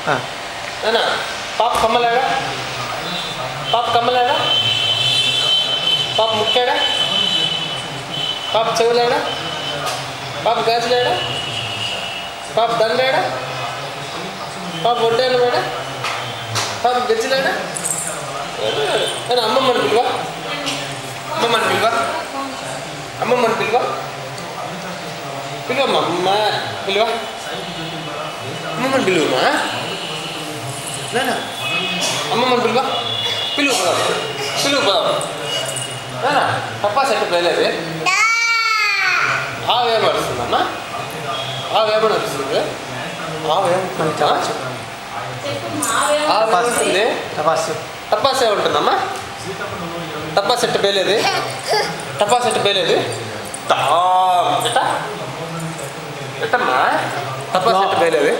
ना पाप कमलेगा पाप कमलेगा पाप मुक्केड़ा पाप చెవులేడా पाप గాజులేడా पाप దండేడా पाप ఒడ్డేను మేడా पाप గజ్జలేడా నేను అమ్మమ్మని పిలువా అమ్మమ్మని పిలువా అమ్మమ్మని పిలువా పిలువమ్మా అమ్మ పిలువా అమ్మమ్మని పిలువమ్మా నానా అమ్మమ్మని పిలువా పిలువు పదాం పిలువు పదాం నానా పప్పా సెట్ పేలేదు ఆవేం నడుస్తుందమ్మా ఆవేమో నడుస్తుంది ఆవేస్తుంది టపాసే ఉంటుందమ్మా టపా సెట్ పేలేదు టపా సెట్ పేలేదు ఎట్టమ్మా టపా సెట్ పేలేదు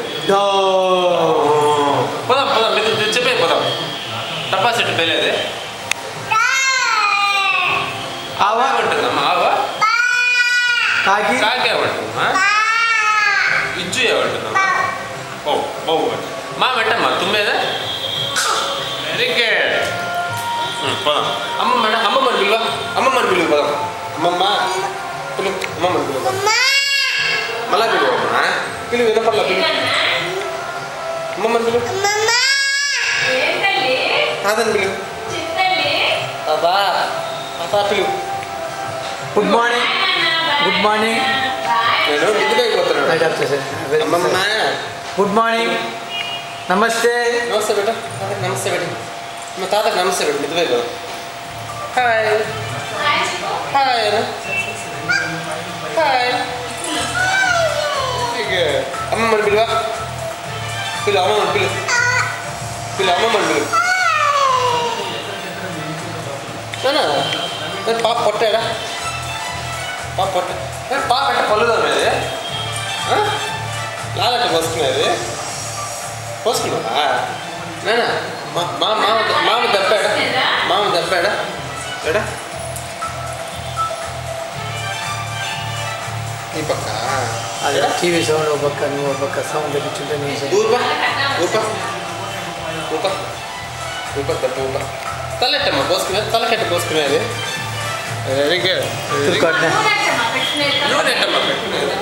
పోదాం పోదాం మీకు చెప్పే పోదాం టపా సెట్ పేలేదు ఆవా ఉంటుందమ్మా ఆవా కాకే ఉంటుందమ్మా ఇజ్జు ఏమంటుందమ్మా ఓ ఓ మా పెట్టమ్మా తుమ్మేదా వెరీ గుడ్ పోదాం అమ్మమ్మని పిలువా అమ్మమ్మని పిలువు పోదాం అమ్మమ్మ పిలువు అమ్మమ్మని పిలువు మళ్ళా పిలువమ్మా పిలువు వినపడలా పిలువు అమ్మమ్మని పిలువు తాతని పిలువు తాత తాత పిలువు గుడ్ మార్నింగ్ గుడ్ మార్నింగ్ నేను నిద్రపోతున్నాను అమ్మమ్మ గుడ్ మార్నింగ్ నమస్తే నమస్తే బేట తాతకి నమస్తే బేట మా తాతకి నమస్తే బేట నిద్రపోయి హాయ్ హాయ్ హాయ్ అమ్మమ్మని పిలువా పిలు అమ్మమ్మని పిలు పిలు అమ్మమ్మని పిలు నానా నేను పాప పొట్టాడా పాప పొట్ట పాప అంటే పళ్ళుదా మీది లాలట్ట పోసుకునేది పోసుకున్నావా నానా మామ దప్పాడా మామ దప్పాడా ఎడా ఈ పక్క అదే టీవీ సౌండ్ ఒక పక్క నువ్వు ఒక పక్క సౌండ్ తెప్పించుంటే ఊపా ఊపా ఊపా ఊపా దప్ప ఊపా తలెట్టమ్మా పోసుకునేది తలకెట్ట పోసుకునేది వెరీ గుడ్ నూనెట్టమ్మా పెట్టుకునేది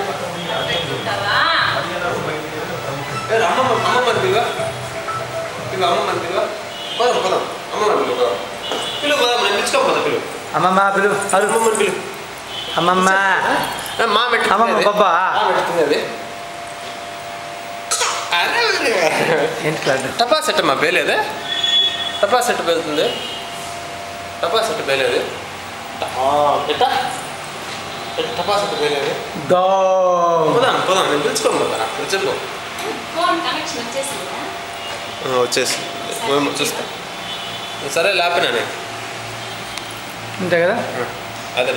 అమ్మమ్మని పిలువా పిలువ అమ్మమ్మని పిలువా పోదాం పోదాం అమ్మమ్మని పిలువ పోదాం పిలువ పోదాం నేను పిలుచుకోకపోతా పిలువ అమ్మమ్మ పిలు అమ్మమ్మని పిలువ అమ్మమ్మ మా అమ్మమ్మ బాబా పెట్టుకునేది ఏంటి టపా సెట్ అమ్మా పేలేదే టపా సెట్ పేలుతుంది టపా సెట్ పేలేదు ఎట్టా టపా సెట్ పేలేదు పోదాం పోదాం నేను పిలుచుకోకపోతాను అక్కడ చెప్పు వచ్చేసి చూస్తా సరే లేపనా నేను అంతే కదా అదే